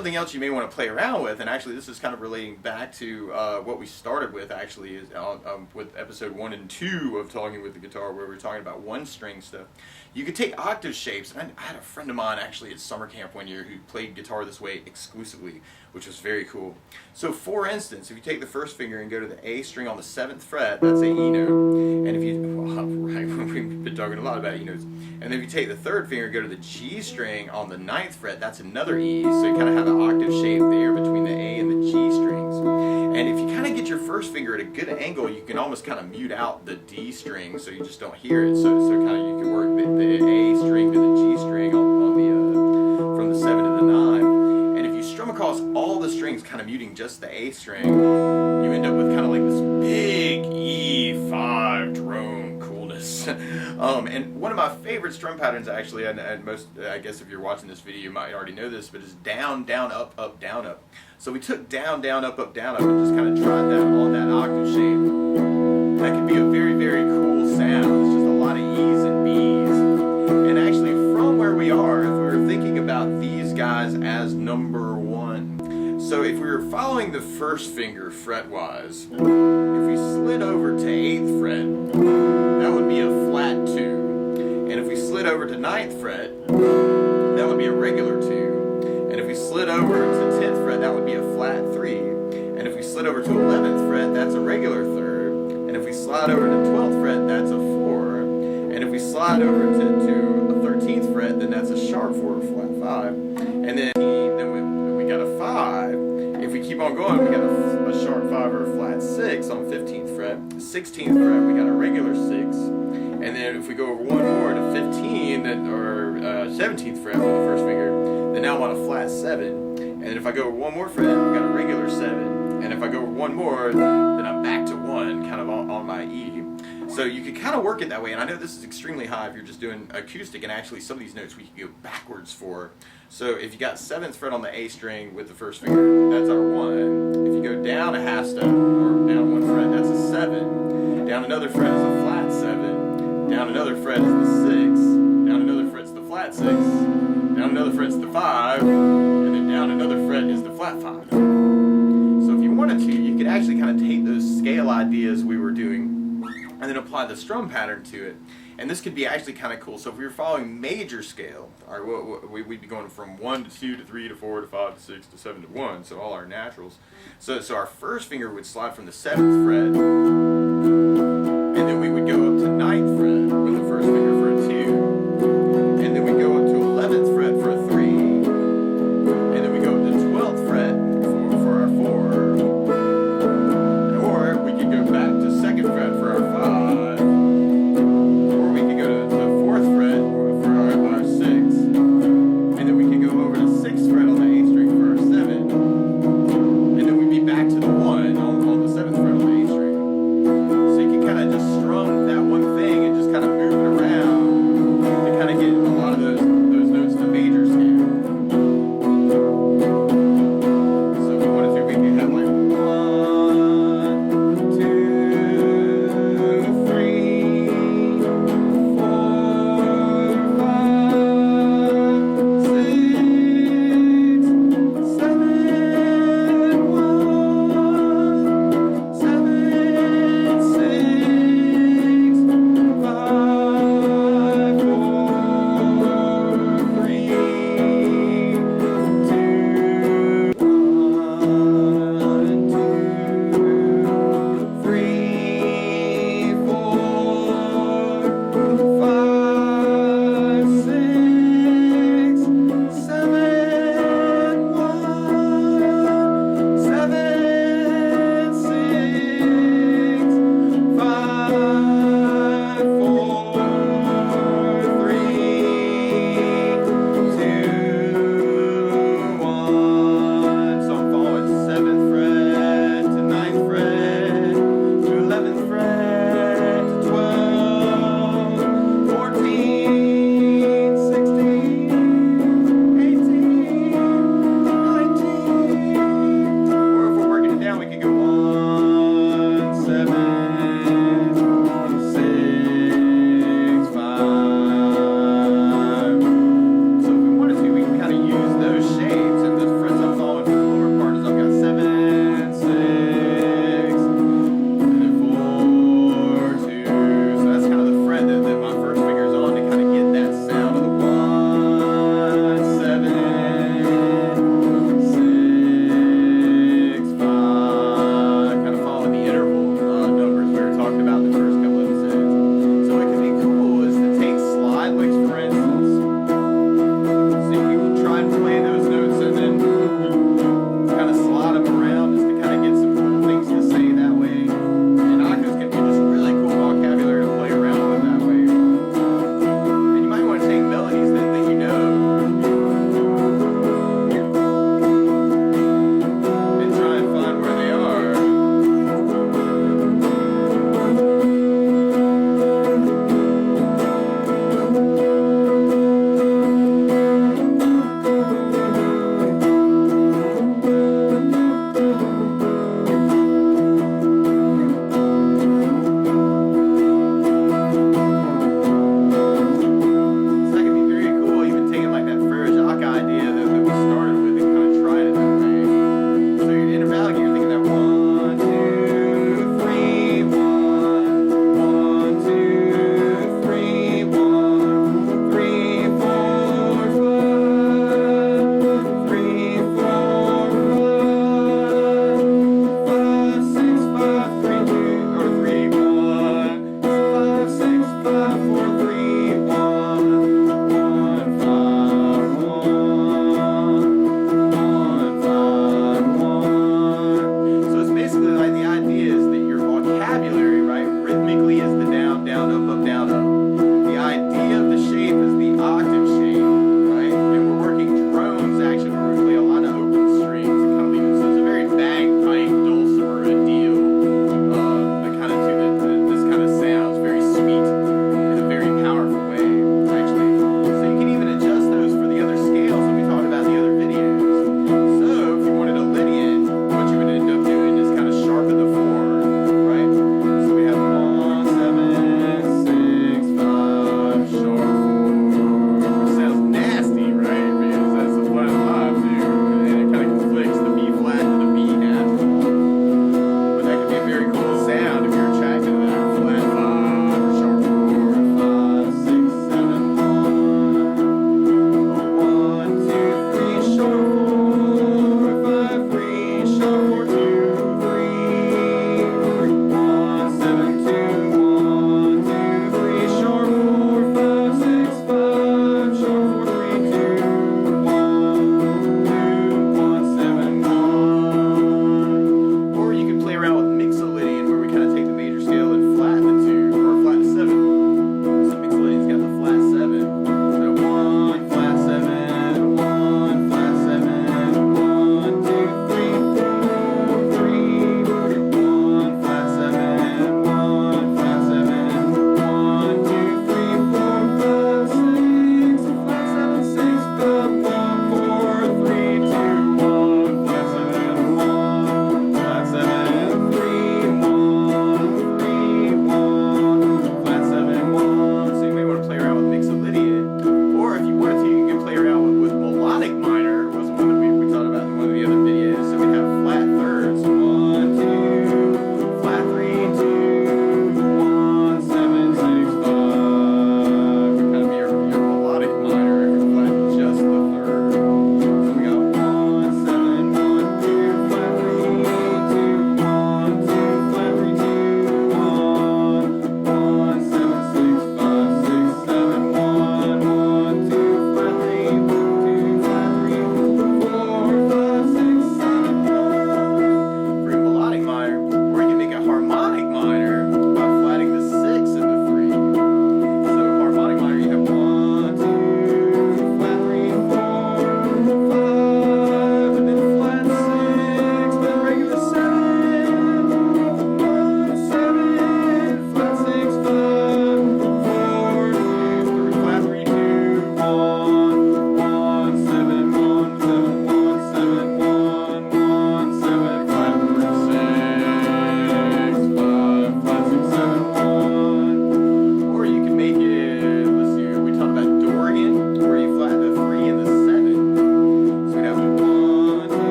something else you may want to play around with, and actually this is kind of relating back to what we started with, actually, is with episode 1 and 2 of Talking with the Guitar, where we were talking about one string stuff. You could take octave shapes. I had a friend of mine actually at summer camp one year who played guitar this way exclusively, which was very cool. So for instance, if you take the first finger and go to the A string on the 7th fret, that's a E note. And if you, well, right, we've been talking a lot about E notes. And then if you take the third finger and go to the G string on the 9th fret, that's another E. So you kind of have an octave shape there between the A and the G strings. And if you kind of get your first finger at a good angle, you can almost kind of mute out the D string so you just don't hear it. So kind of you can work the A string to the G string on the from the 7 to the 9. And if you strum across all the strings, kind of muting just the A string, you end up with kind of like this big E5 drone coolness. And one of my favorite strum patterns, actually, and most, I guess if you're watching this video, you might already know this, but is down, down, up, up, down, up. So we took down, down, up, down, up, and just kind of tried that on that octave shape. That can be a very, very cool sound. It's just a lot of E's and B's. And actually, from where we are, if we were thinking about these guys as number 1, so if we were following the first finger fret-wise, if we slid over to 8th fret, that would be a flat 2. And if we slid over to 9th fret, that would be a regular 2. And if we slid over to 10th fret, that would be a flat 3. And if we slid over to 11th fret, that's a regular 3rd. And if we slide over to 12th fret, that's a 4. And if we slide over to a 13th fret, then that's a sharp 4 or flat 5. And then we got a 5. If we keep on going, we got a sharp 5 or a flat 6 on 15th fret. 16th fret, we got a regular 6. And then if we go over one more to 15, or 17th fret with the first finger, then now I'm on a flat 7. And then if I go over one more fret, we got a regular 7. And if I go over one more, then I'm back to 1, kind of on my E. So you can kind of work it that way, and I know this is extremely high if you're just doing acoustic, and actually some of these notes we can go backwards for. So if you got 7th fret on the A string with the first finger, that's our 1. If you go down a half step, or down 1 fret, that's a 7. Down another fret is a flat 7. Down another fret is the 6. Down another fret's the flat 6. Down another fret's the 5. And then down another fret is the flat 5. So if you wanted to, you could actually kind of take those scale ideas we were doing and then apply the strum pattern to it. And this could be actually kind of cool. So if we were following major scale, all right, we'd be going from 1 to 2 to 3 to 4 to 5 to 6 to 7 to 1, so all our naturals. So our first finger would slide from the 7th fret, and then we would go up to 9th fret with the first finger for a 2, and then we go up to 11th fret for a 3, and then we go up to 12th fret for our 4, or we could go back to 2nd fret for our 5, or we could go to the 4th fret for our 6, and then we could go over to 6th fret on the A string for our 7, and then we'd be back to the 1 on the 7th fret on the A string.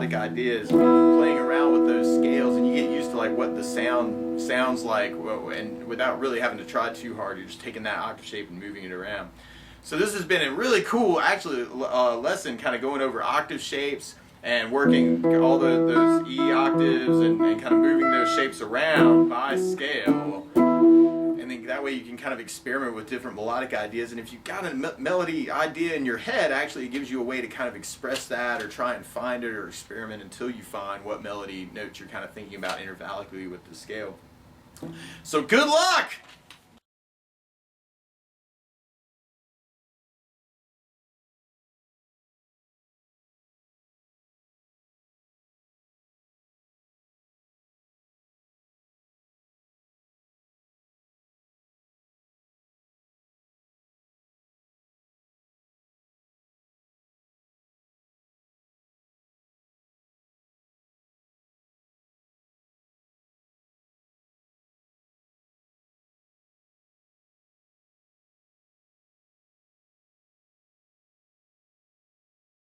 melodic ideas, playing around with those scales, and you get used to like what the sound sounds like, and without really having to try too hard. You're just taking that octave shape and moving it around. So this has been a really cool, actually, lesson, kind of going over octave shapes and working all those E octaves and kind of moving those shapes around by scale. And then that way you can kind of experiment with different melodic ideas. And if you've got a melody idea in your head, actually it gives you a way to kind of express that or try and find it or experiment until you find what melody notes you're kind of thinking about intervallically with the scale. So good luck!